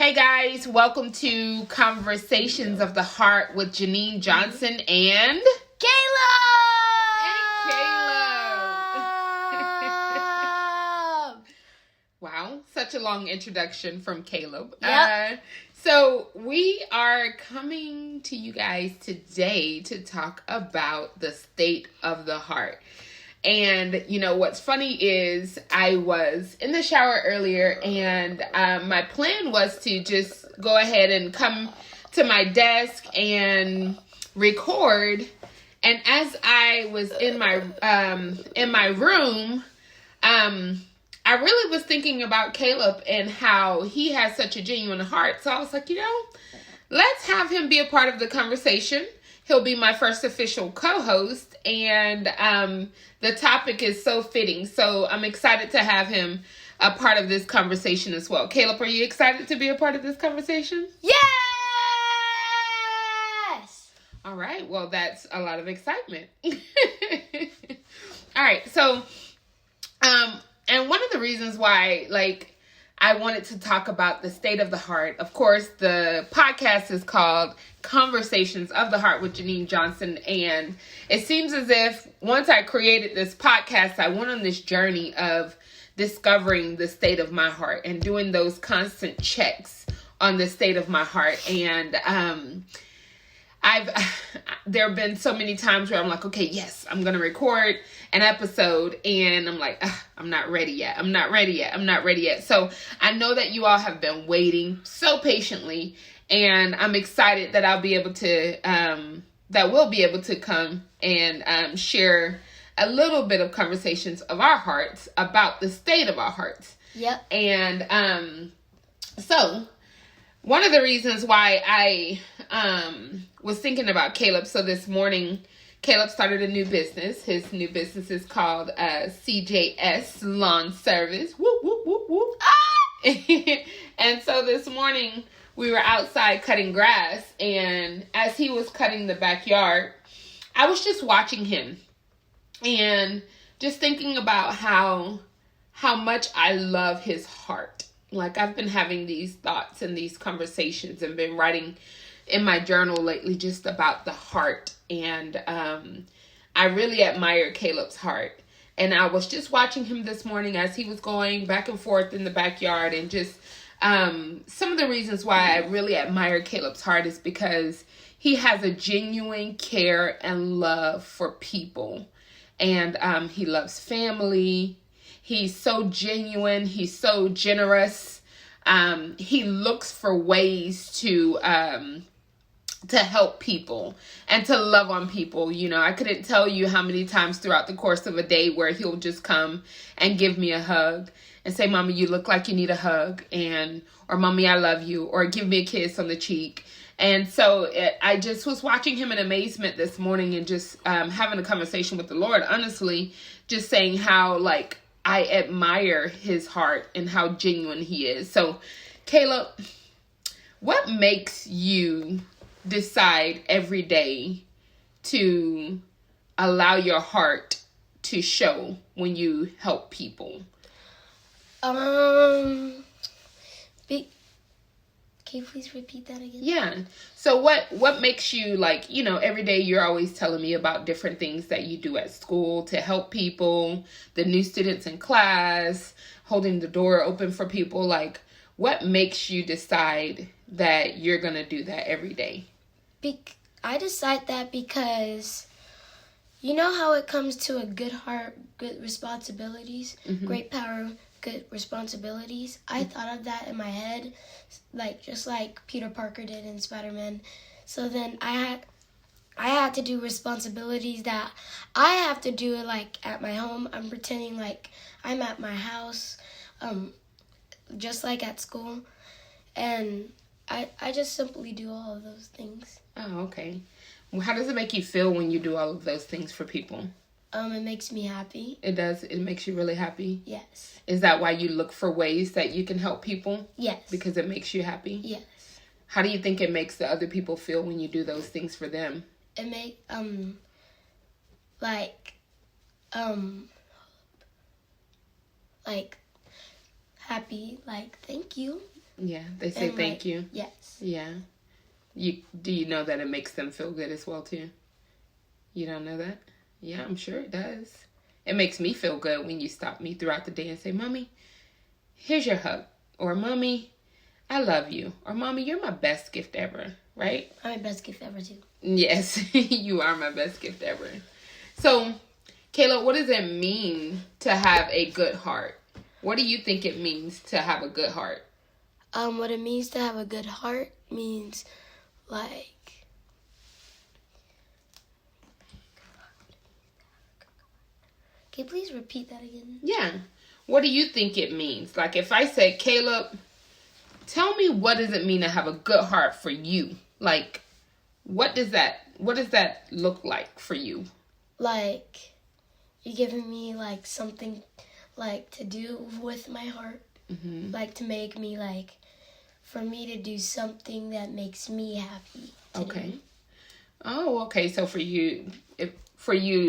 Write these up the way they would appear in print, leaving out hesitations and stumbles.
Hey guys, welcome to Conversations of the Heart with Janine Johnson and Caleb! Wow, such a long introduction from Caleb. Yep. So we are coming to you guys today to talk about the state of the heart. And, you know, what's funny is I was in the shower earlier and my plan was to just go ahead and come to my desk and record. And as I was in my room, I really was thinking about Caleb and how he has such a genuine heart. So I was like, let's have him be a part of the conversation. He'll be my first official co-host, and the topic is so fitting. So I'm excited to have him a part of this conversation as well. Caleb, are you excited to be a part of this conversation? Yes! All right. Well, that's a lot of excitement. All right. So, and one of the reasons why, I wanted to talk about the state of the heart. Of course, the podcast is called Conversations of the Heart with Janine Johnson. And it seems as if once I created this podcast, I went on this journey of discovering the state of my heart and doing those constant checks on the state of my heart. And there have been so many times where I'm like, okay, yes, I'm going to record an episode, and I'm like, I'm not ready yet. I'm not ready yet. So I know that you all have been waiting so patiently, and I'm excited that I'll be able to, that we'll be able to come and share a little bit of conversations of our hearts about the state of our hearts. Yep. And so one of the reasons why I was thinking about Caleb, so this morning, Caleb started a new business. His new business is called CJS Lawn Service. Whoop, whoop, whoop, whoop. Ah! And so this morning, we were outside cutting grass, and as he was cutting the backyard, I was just watching him and just thinking about how much I love his heart. Like, I've been having these thoughts and these conversations and been writing in my journal lately just about the heart. And I really admire Caleb's heart. And I was just watching him this morning as he was going back and forth in the backyard. And just some of the reasons why I really admire Caleb's heart is because he has a genuine care and love for people. And he loves family. He's so genuine. He's so generous. He looks for ways to help people and to love on people. You know, I couldn't tell you how many times throughout the course of a day where he'll just come and give me a hug and say, Mommy, you look like you need a hug, or Mommy, I love you, or give me a kiss on the cheek. And so I just was watching him in amazement this morning and just having a conversation with the Lord, honestly, just saying how, I admire his heart and how genuine he is. So, Caleb, what makes you decide every day to allow your heart to show when you help people? Can you please repeat that again? Yeah. So what makes you, every day you're always telling me about different things that you do at school to help people, the new students in class, holding the door open for people. What makes you decide that you're going to do that every day? I decide that because you know how it comes to a good heart, good responsibilities, great power, good responsibilities. I thought of that in my head, just like Peter Parker did in Spider-Man. So then I had to do responsibilities that I have to do at my home. I'm pretending like I'm at my house, just like at school. And I just simply do all of those things. Oh, okay. Well, how does it make you feel when you do all of those things for people? It makes me happy. It does? It makes you really happy? Yes. Is that why you look for ways that you can help people? Yes. Because it makes you happy? Yes. How do you think it makes the other people feel when you do those things for them? It make happy, thank you. Yeah, they say And, thank you. Yes. Yeah. Do you know that it makes them feel good as well too? You don't know that? Yeah, I'm sure it does. It makes me feel good when you stop me throughout the day and say, Mommy, here's your hug. Or, Mommy, I love you. Or, Mommy, you're my best gift ever. Right? I'm my best gift ever too. Yes, you are my best gift ever. So, Kayla, what does it mean to have a good heart? What do you think it means to have a good heart? What it means to have a good heart means like can you please repeat that again? Yeah. What do you think it means? Like if I said, Caleb, tell me what does it mean to have a good heart for you? Like what does that look like for you? Like you're giving me like something like to do with my heart. Mm-hmm. Like to make me like for me to do something that makes me happy. Okay. Do. Oh, okay. So for you,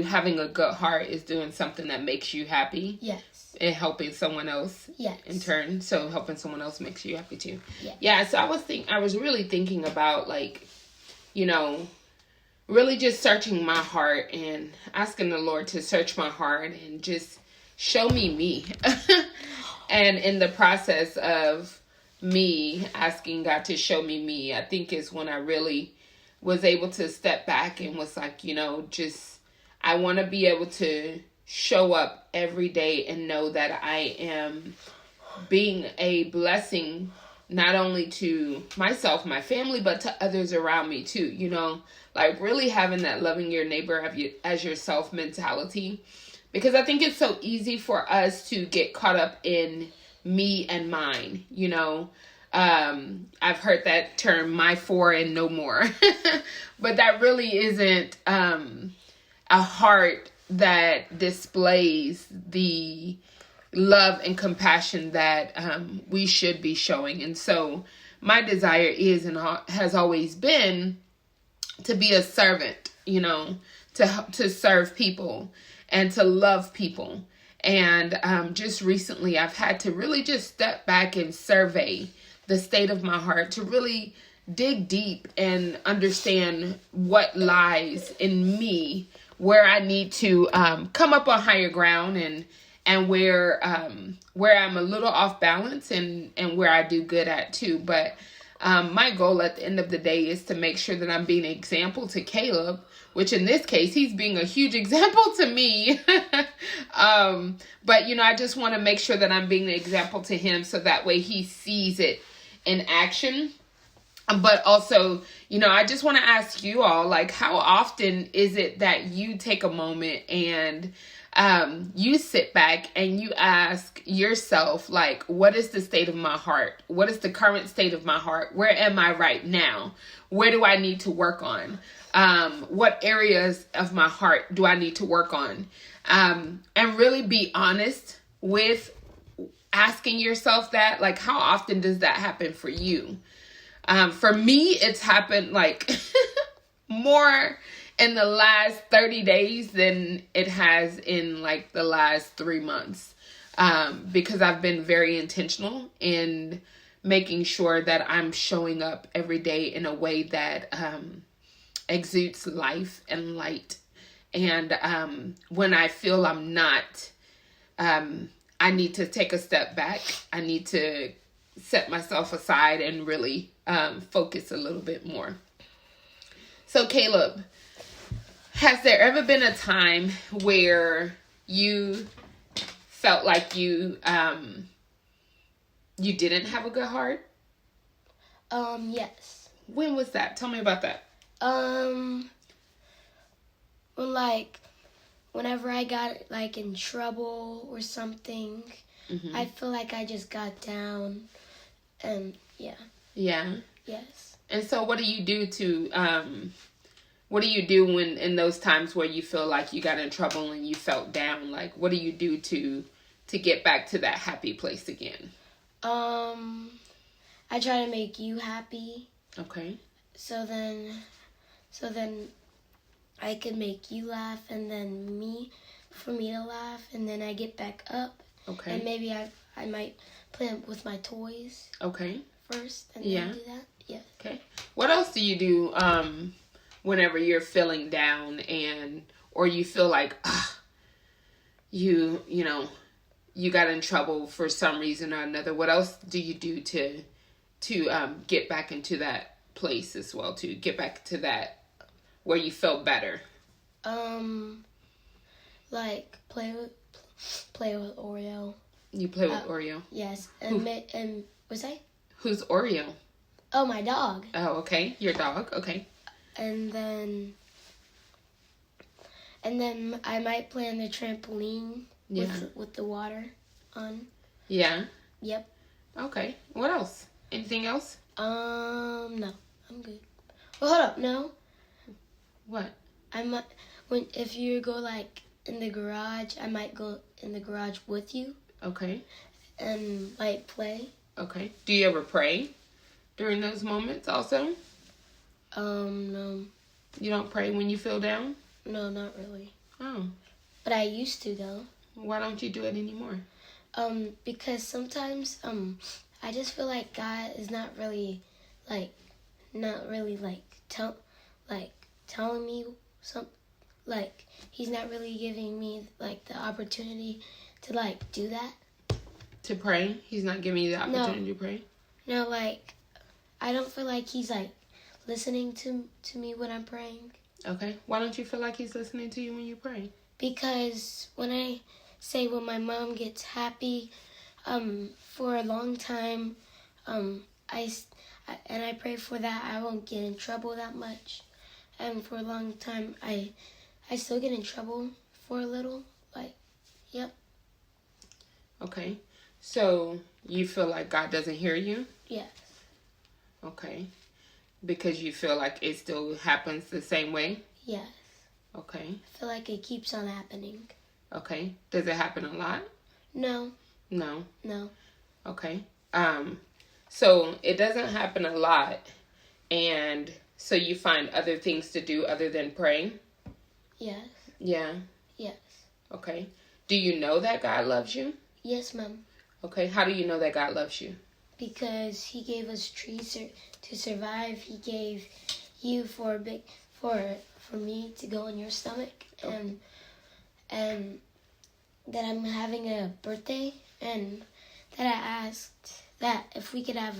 having a good heart is doing something that makes you happy. Yes. And helping someone else. Yes. In turn, so helping someone else makes you happy too. Yes. Yeah. So I was really thinking about like, really just searching my heart and asking the Lord to search my heart and just show me. And in the process of me asking God to show me, I think is when I really was able to step back and was like, I want to be able to show up every day and know that I am being a blessing not only to myself, my family, but to others around me too, like really having that loving your neighbor as yourself mentality. Because I think it's so easy for us to get caught up in me and mine, I've heard that term, my four and no more. But that really isn't a heart that displays the love and compassion that we should be showing. And so my desire is and has always been to be a servant, to serve people and to love people. And just recently I've had to really just step back and survey the state of my heart, to really dig deep and understand what lies in me, where I need to come up on higher ground and where I'm a little off balance and where I do good at too. But my goal at the end of the day is to make sure that I'm being an example to Caleb, which in this case, he's being a huge example to me. But, I just want to make sure that I'm being an example to him so that way he sees it in action. But also, I just want to ask you all, like, how often is it that you take a moment and you sit back and you ask yourself, like, what is the state of my heart? What is the current state of my heart? Where am I right now? Where do I need to work on? What areas of my heart do I need to work on? And really be honest with asking yourself that, like, how often does that happen for you? For me, it's happened like more in the last 30 days than it has in like the last 3 months. Because I've been very intentional in making sure that I'm showing up every day in a way that exudes life and light. And when I feel I'm not, I need to take a step back. I need to set myself aside and really focus a little bit more. So Caleb, has there ever been a time where you felt like you didn't have a good heart? Yes. When was that? Tell me about that. Whenever I got like in trouble or something, I feel like I just got down, and yeah. Yeah. Yes. And so, what do you do when in those times where you feel like you got in trouble and you felt down? Like, what do you do to get back to that happy place again? I try to make you happy. Okay. So then I could make you laugh, and then for me to laugh, and then I get back up. Okay. And maybe I might play with my toys. Okay. first and Yeah. then do that. Yeah. Okay. What else do you do whenever you're feeling down or you feel like you got in trouble for some reason or another? What else do you do to get back into that place as well, to get back to that where you feel better? Like play with Oreo. You play with Oreo? Yes. And what's that? Who's Oreo? Oh, my dog. Oh, okay. Your dog. Okay. And then I might play on the trampoline with the water on. Yeah. Yep. Okay. What else? Anything else? No. I'm good. Well, hold up. No. What? I might if you go like in the garage, I might go in the garage with you. Okay. And like play. Okay. Do you ever pray during those moments also? No. You don't pray when you feel down? No, not really. Oh. But I used to though. Why don't you do it anymore? Because sometimes I just feel like God is not really telling me some, like he's not really giving me like the opportunity to like do that. To pray? He's not giving you the opportunity to pray? No, like I don't feel like he's like listening to me when I'm praying. Okay. Why don't you feel like he's listening to you when you pray? Because when I say when my mom gets happy, for a long time, I pray for that I won't get in trouble that much. And for a long time, I still get in trouble for a little. Like, yep. Okay. So you feel like God doesn't hear you? Yes. Okay. Because you feel like it still happens the same way? Yes. Okay. I feel like it keeps on happening. Okay. Does it happen a lot? No. No. No. Okay. So it doesn't happen a lot, and so you find other things to do other than praying? Yes. Yeah. Yes. Okay. Do you know that God loves you? Yes, Mom. Okay. How do you know that God loves you? Because he gave us trees to survive. He gave you for me to go in your stomach, and that I'm having a birthday, and that I asked that if we could have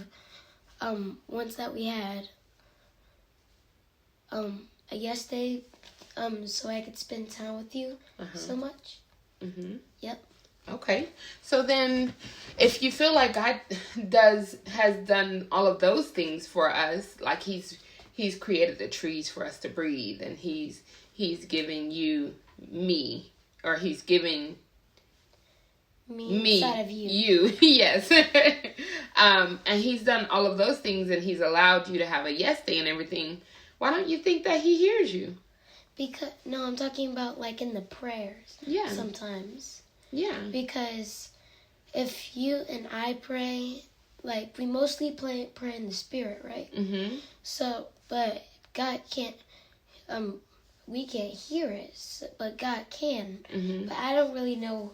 once that we had a yes day, so I could spend time with you so much. Mm-hmm. Yep. Okay. So then if you feel like God has done all of those things for us, like he's created the trees for us to breathe, and he's giving you me, or he's giving me inside of you. Yes. And he's done all of those things, and he's allowed you to have a yes day and everything. Why don't you think that he hears you? Because no, I'm talking about like in the prayers. Yeah. Sometimes. Yeah. Because if you and I pray, like we mostly pray in the spirit, right? Mm-hmm. So, but God can't. We can't hear it, but God can. Mm-hmm. But I don't really know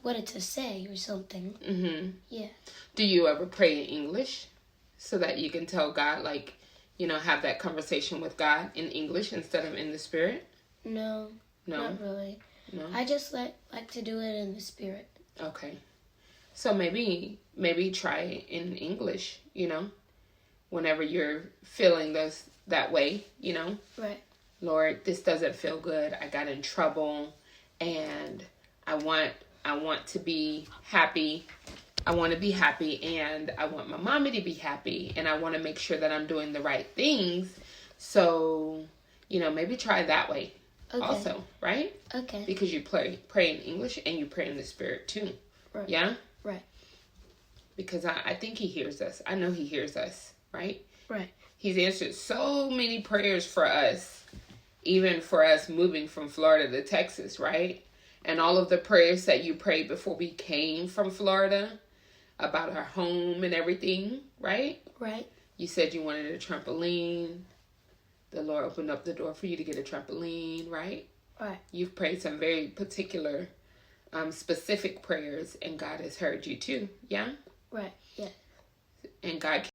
what to say or something. Mm-hmm. Yeah. Do you ever pray in English so that you can tell God, like, have that conversation with God in English instead of in the spirit? No. Not really. No. I just like to do it in the spirit. Okay. So maybe try it in English, whenever you're feeling that way, Right. Lord, this doesn't feel good. I got in trouble, and I want to be happy. I want to be happy, and I want my mommy to be happy, and I want to make sure that I'm doing the right things. So, maybe try that way. Okay. Also, right? Okay. Because you pray in English and you pray in the spirit too. Right. Yeah? Right. Because I think he hears us. I know he hears us, right? Right. He's answered so many prayers for us, even for us moving from Florida to Texas, right? And all of the prayers that you prayed before we came from Florida about our home and everything, right? Right. You said you wanted a trampoline. The Lord opened up the door for you to get a trampoline, right? Right. You've prayed some very particular, specific prayers, and God has heard you too. Yeah? Right. Yeah. and God